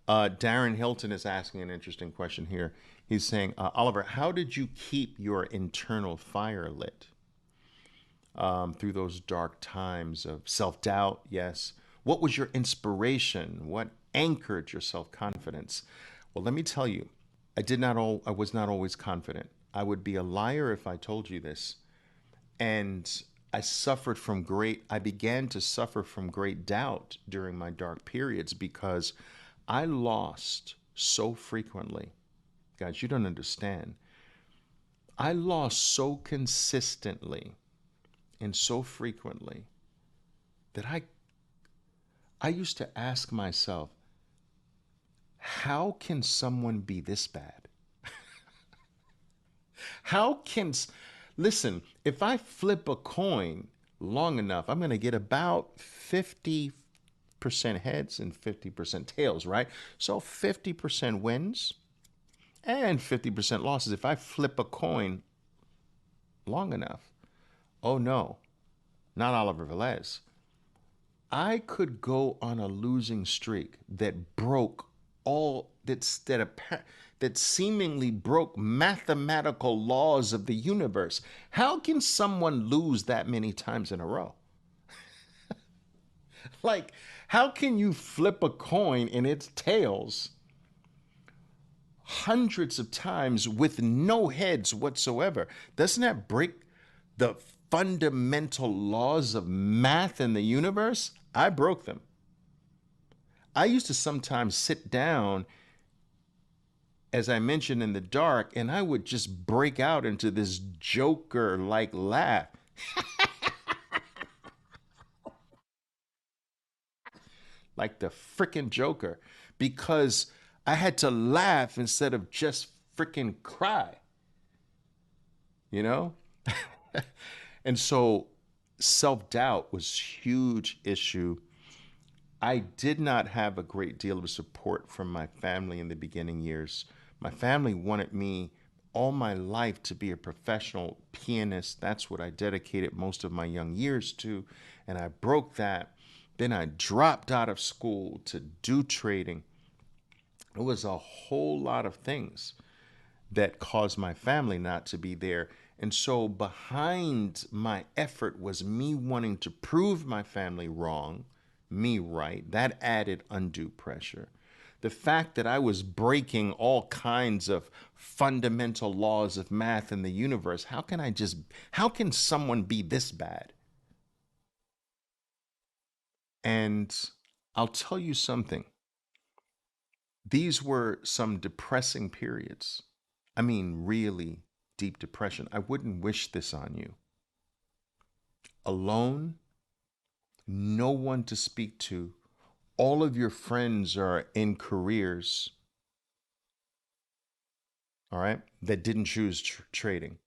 Darren Hilton is asking an interesting question here. He's saying, Oliver, how did you keep your internal fire lit through those dark times of self doubt? Yes. What was your inspiration? What anchored your self confidence? Well, let me tell you, I was not always confident. I would be a liar if I told you this. And I began to suffer from great doubt during my dark periods because I lost so frequently. Guys, you don't understand. I lost so consistently and so frequently that I used to ask myself, how can someone be this bad? How can, listen, if I flip a coin long enough, I'm going to get about 50% heads and 50% tails, right? So 50% wins and 50% losses. If I flip a coin long enough, oh no, not Oliver Velez. I could go on a losing streak that broke all that seemingly broke mathematical laws of the universe. How can someone lose that many times in a row? Like, how can you flip a coin and its tails hundreds of times with no heads whatsoever? Doesn't that break the fundamental laws of math in the universe? I broke them. I used to sometimes sit down, as I mentioned, in the dark, and I would just break out into this Joker like laugh, like the freaking Joker, because I had to laugh instead of just freaking cry, you know? And so self doubt was a huge issue. I did not have a great deal of support from my family in the beginning years. My family wanted me all my life to be a professional pianist. That's what I dedicated most of my young years to. And I broke that. Then I dropped out of school to do trading. It was a whole lot of things that caused my family not to be there. And so behind my effort was me wanting to prove my family wrong, me right. That added undue pressure. The fact that I was breaking all kinds of fundamental laws of math in the universe, how can someone be this bad? And I'll tell you something. These were some depressing periods. I mean, really deep depression. I wouldn't wish this on you. Alone, no one to speak to. All of your friends are in careers, all right, that didn't choose trading.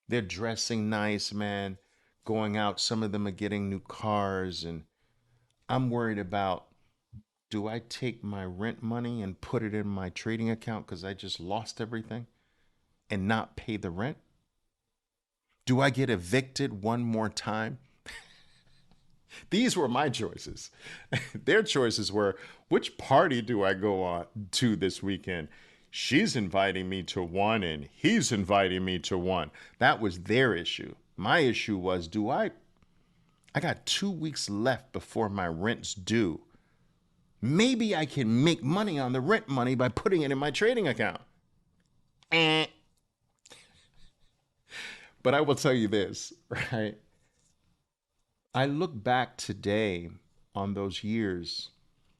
They're dressing nice, man, going out. Some of them are getting new cars. And I'm worried about, do I take my rent money and put it in my trading account because I just lost everything and not pay the rent? Do I get evicted one more time? These were my choices. Their choices were, which party do I go on to this weekend? She's inviting me to one and he's inviting me to one. That was their issue. My issue was, I got 2 weeks left before my rent's due. Maybe I can make money on the rent money by putting it in my trading account. Eh. But I will tell you this, right? I look back today on those years,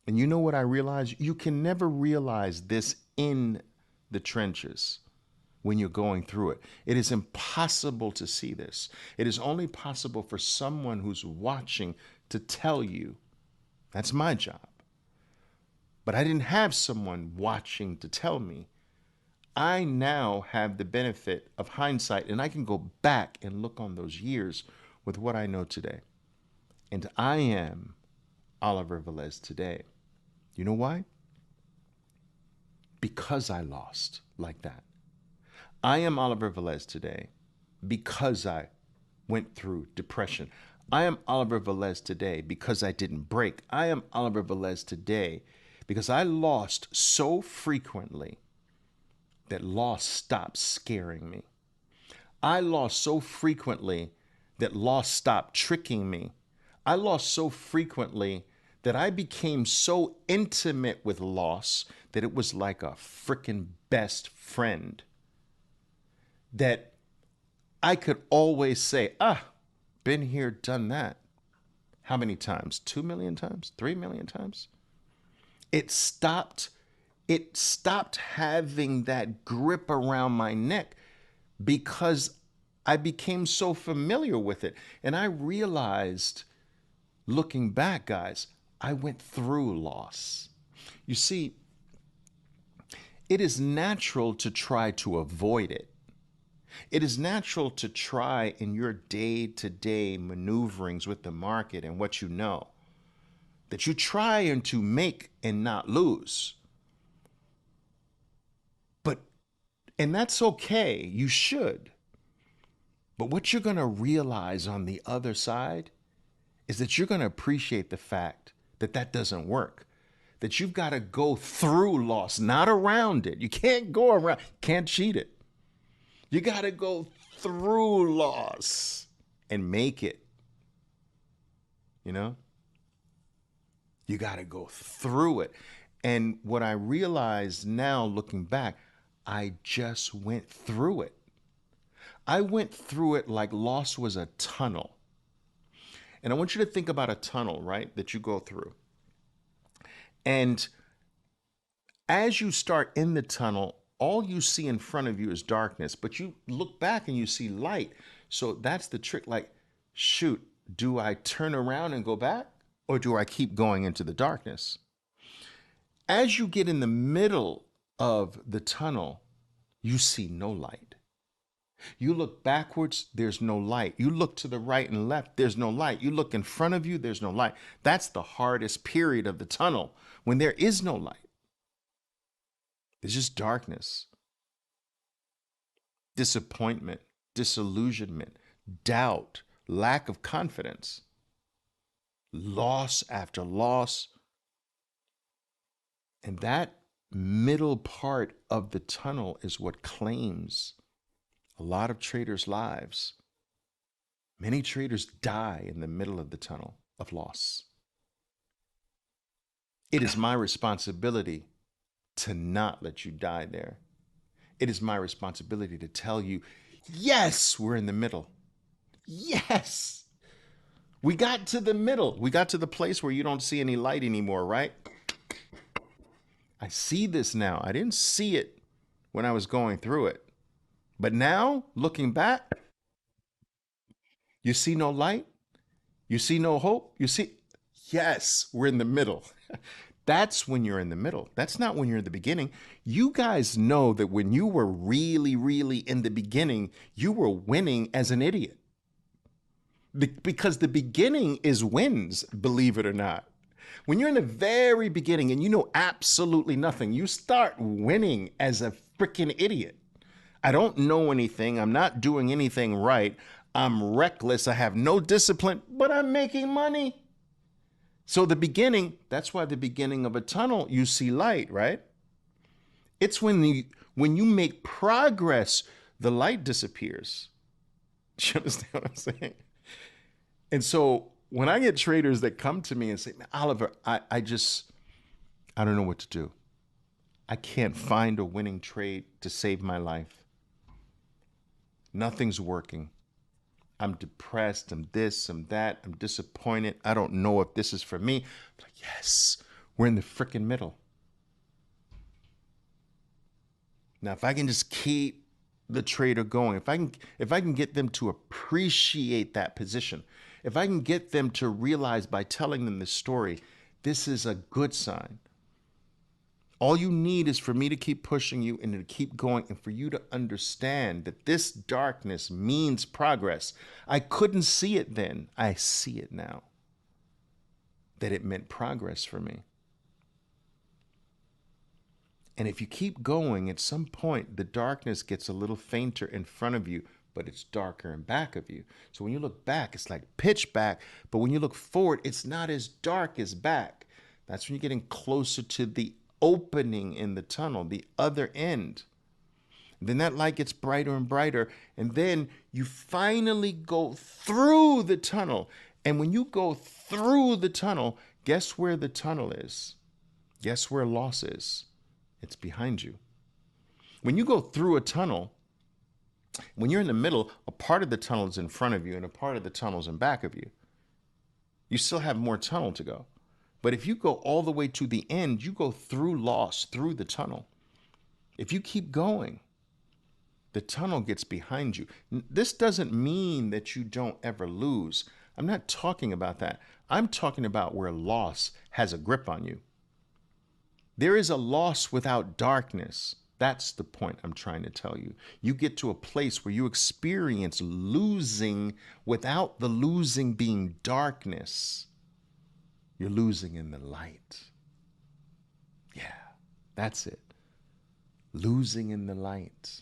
and you know what I realize? You can never realize this in the trenches when you're going through it. It is impossible to see this. It is only possible for someone who's watching to tell you. That's my job. But I didn't have someone watching to tell me. I now have the benefit of hindsight, and I can go back and look on those years with what I know today. And I am Oliver Velez today. You know why? Because I lost like that. I am Oliver Velez today because I went through depression. I am Oliver Velez today because I didn't break. I am Oliver Velez today because I lost so frequently that loss stopped scaring me. I lost so frequently that loss stopped tricking me. I lost so frequently that I became so intimate with loss that it was like a freaking best friend, that I could always say, been here, done that. How many times? 2 million times? 3 million times? It stopped it stopped having that grip around my neck because I became so familiar with it. And I realized, looking back, guys, I went through loss. You see, it is natural to try to avoid it. It is natural to try in your day to day maneuverings with the market and what you know, that you try and to make and not lose. But, and that's okay, you should. But what you're going to realize on the other side is that you're going to appreciate the fact that that doesn't work. That you've got to go through loss, not around it. You can't go around, can't cheat it. You got to go through loss and make it. You know? You got to go through it. And what I realize now, looking back, I just went through it. I went through it like loss was a tunnel. And I want you to think about a tunnel, right, that you go through. And as you start in the tunnel, all you see in front of you is darkness, but you look back and you see light. So that's the trick. Like, shoot, do I turn around and go back, or do I keep going into the darkness? As you get in the middle of the tunnel, you see no light. You look backwards, there's no light. You look to the right and left, there's no light. You look in front of you, there's no light. That's the hardest period of the tunnel, when there is no light. There's just darkness, disappointment, disillusionment, doubt, lack of confidence, loss after loss. And that middle part of the tunnel is what claims a lot of traders' lives. Many traders die in the middle of the tunnel of loss. It is my responsibility to not let you die there. It is my responsibility to tell you, yes, we're in the middle. Yes. We got to the middle. We got to the place where you don't see any light anymore, right? I see this now. I didn't see it when I was going through it. But now, looking back, you see no light. You see no hope. You see, yes, we're in the middle. That's when you're in the middle. That's not when you're in the beginning. You guys know that when you were really, really in the beginning, you were winning as an idiot. Because the beginning is wins, believe it or not. When you're in the very beginning and you know absolutely nothing, you start winning as a freaking idiot. I don't know anything. I'm not doing anything right. I'm reckless. I have no discipline, but I'm making money. So the beginning, that's why the beginning of a tunnel, you see light, right? It's when you make progress, the light disappears. Do you understand what I'm saying? And so when I get traders that come to me and say, Oliver, I don't know what to do. I can't find a winning trade to save my life. Nothing's working. I'm depressed. I'm this, I'm that. I'm disappointed. I don't know if this is for me. I'm like, yes, we're in the freaking middle. Now, if I can just keep the trader going, if I can get them to appreciate that position, if I can get them to realize by telling them this story, this is a good sign. All you need is for me to keep pushing you and to keep going, and for you to understand that this darkness means progress. I couldn't see it then. I see it now. That it meant progress for me. And if you keep going, at some point, the darkness gets a little fainter in front of you, but it's darker in back of you. So when you look back, it's like pitch back. But when you look forward, it's not as dark as back. That's when you're getting closer to the opening in the tunnel, the other end. Then that light gets brighter and brighter. And then you finally go through the tunnel. And when you go through the tunnel, guess where the tunnel is? Guess where loss is? It's behind you. When you go through a tunnel, when you're in the middle, a part of the tunnel is in front of you and a part of the tunnel is in back of you. You still have more tunnel to go. But if you go all the way to the end, you go through loss, through the tunnel. If you keep going, the tunnel gets behind you. This doesn't mean that you don't ever lose. I'm not talking about that. I'm talking about where loss has a grip on you. There is a loss without darkness. That's the point I'm trying to tell you. You get to a place where you experience losing without the losing being darkness. You're losing in the light. Yeah, that's it. Losing in the light.